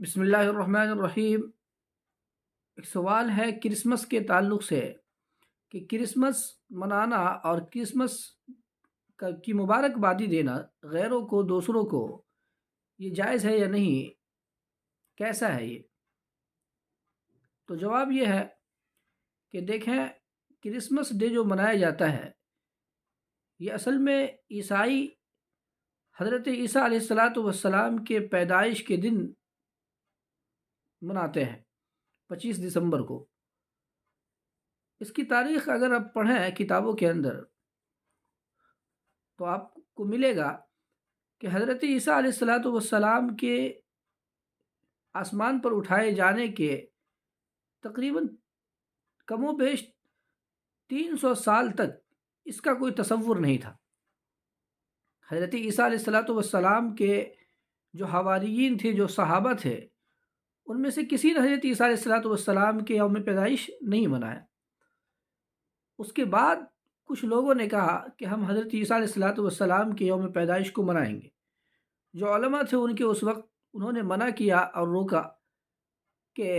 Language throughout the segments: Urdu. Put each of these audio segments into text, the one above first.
بسم اللہ الرحمن الرحیم۔ ایک سوال ہے کرسمس کے تعلق سے کہ کرسمس منانا اور کرسمس کی مبارکبادی دینا غیروں کو، دوسروں کو، یہ جائز ہے یا نہیں؟ کیسا ہے یہ؟ تو جواب یہ ہے کہ دیکھیں، کرسمس ڈے جو منایا جاتا ہے یہ اصل میں عیسائی حضرت عیسیٰ علیہ السلام کے پیدائش کے دن مناتے ہیں، 25 دسمبر کو۔ اس کی تاریخ اگر آپ پڑھیں کتابوں کے اندر تو آپ کو ملے گا کہ حضرت عیسیٰ علیہ السلام کے آسمان پر اٹھائے جانے کے تقریباً کم و بیش 300 سال تک اس کا کوئی تصور نہیں تھا۔ حضرت عیسیٰ علیہ السلام کے جو حواریین تھے، جو صحابہ تھے، ان میں سے کسی نے حضرت عیسیٰ علیہ السلام کے یوم پیدائش نہیں منایا۔ اس کے بعد کچھ لوگوں نے کہا کہ ہم حضرت عیسیٰ علیہ السلام کے یوم پیدائش کو منائیں گے۔ جو علماء تھے ان کے اس وقت، انہوں نے منع کیا اور روکا کہ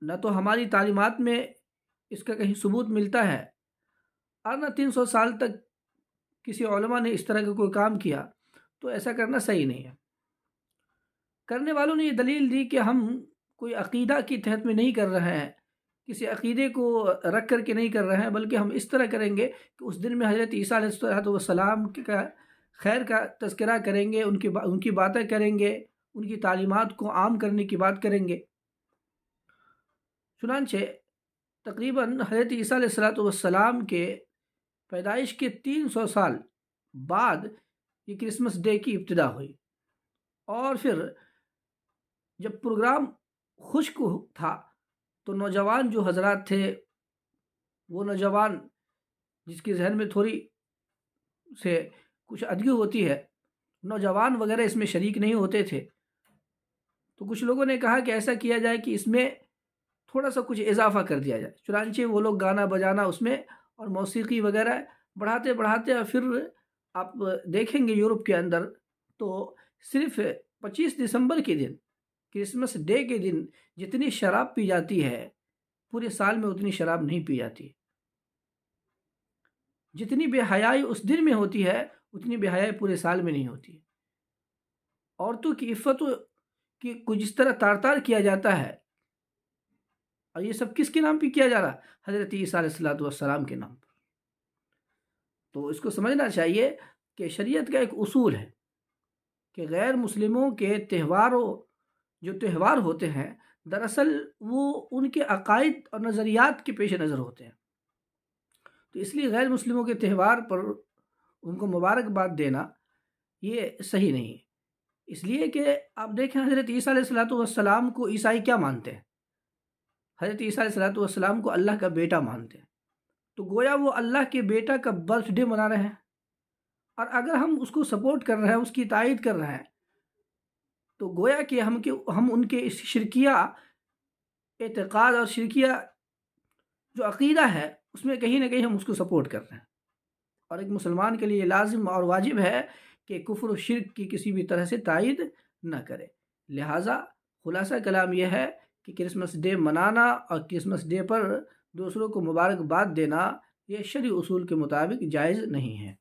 نہ تو ہماری تعلیمات میں اس کا کہیں ثبوت ملتا ہے اور نہ 300 سال تک کسی علماء نے اس طرح کا کوئی کام کیا، تو ایسا کرنا صحیح نہیں ہے۔ کرنے والوں نے یہ دلیل دی کہ ہم کوئی عقیدہ کی تحت میں نہیں کر رہے ہیں، کسی عقیدے کو رکھ کر کے نہیں کر رہے ہیں، بلکہ ہم اس طرح کریں گے کہ اس دن میں حضرت عیسیٰ علیہ السلام کا خیر کا تذکرہ کریں گے، ان کی باتیں کریں گے، ان کی تعلیمات کو عام کرنے کی بات کریں گے۔ چنانچہ تقریباً حضرت عیسیٰ علیہ السلام کے پیدائش کے 300 سال بعد یہ کرسمس ڈے کی ابتدا ہوئی، اور پھر جب پروگرام خشک تھا تو نوجوان جو حضرات تھے، وہ نوجوان جس کے ذہن میں تھوڑی سے کچھ ادگی ہوتی ہے، نوجوان وغیرہ اس میں شریک نہیں ہوتے تھے، تو کچھ لوگوں نے کہا کہ ایسا کیا جائے کہ اس میں تھوڑا سا کچھ اضافہ کر دیا جائے۔ چنانچہ وہ لوگ گانا بجانا اس میں اور موسیقی وغیرہ بڑھاتے بڑھاتے، اور پھر آپ دیکھیں گے یورپ کے اندر تو صرف 25 دسمبر کے دن، کرسمس ڈے کے دن، جتنی شراب پی جاتی ہے پورے سال میں اتنی شراب نہیں پی جاتی۔ جتنی بے حیائی اس دن میں ہوتی ہے اتنی بے حیائی پورے سال میں نہیں ہوتی۔ عورتوں کی عفت کو جس طرح تار تار کیا جاتا ہے، اور یہ سب کس کے نام پہ کیا جا رہا؟ حضرت عیسیٰ علیہ السلام کے نام پر۔ تو اس کو سمجھنا چاہیے کہ شریعت کا ایک اصول ہے کہ غیر مسلموں کے جو تہوار ہوتے ہیں، دراصل وہ ان کے عقائد اور نظریات کے پیش نظر ہوتے ہیں، تو اس لیے غیر مسلموں کے تہوار پر ان کو مبارکباد دینا یہ صحیح نہیں ہے۔ اس لیے کہ آپ دیکھیں، حضرت عیسیٰ علیہ السلام کو عیسائی کیا مانتے ہیں؟ حضرت عیسیٰ علیہ السلام کو اللہ کا بیٹا مانتے ہیں، تو گویا وہ اللہ کے بیٹا کا برتھ ڈے منا رہے ہیں، اور اگر ہم اس کو سپورٹ کر رہے ہیں، اس کی تائید کر رہے ہیں، تو گویا کہ ہم ان کے اس شرکیہ اعتقاد اور شرکیہ جو عقیدہ ہے اس میں کہیں نہ کہیں ہم اس کو سپورٹ کر رہے ہیں۔ اور ایک مسلمان کے لیے لازم اور واجب ہے کہ کفر و شرک کی کسی بھی طرح سے تائید نہ کرے۔ لہٰذا خلاصہ کلام یہ ہے کہ کرسمس ڈے منانا اور کرسمس ڈے پر دوسروں کو مبارکباد دینا یہ شرعی اصول کے مطابق جائز نہیں ہے۔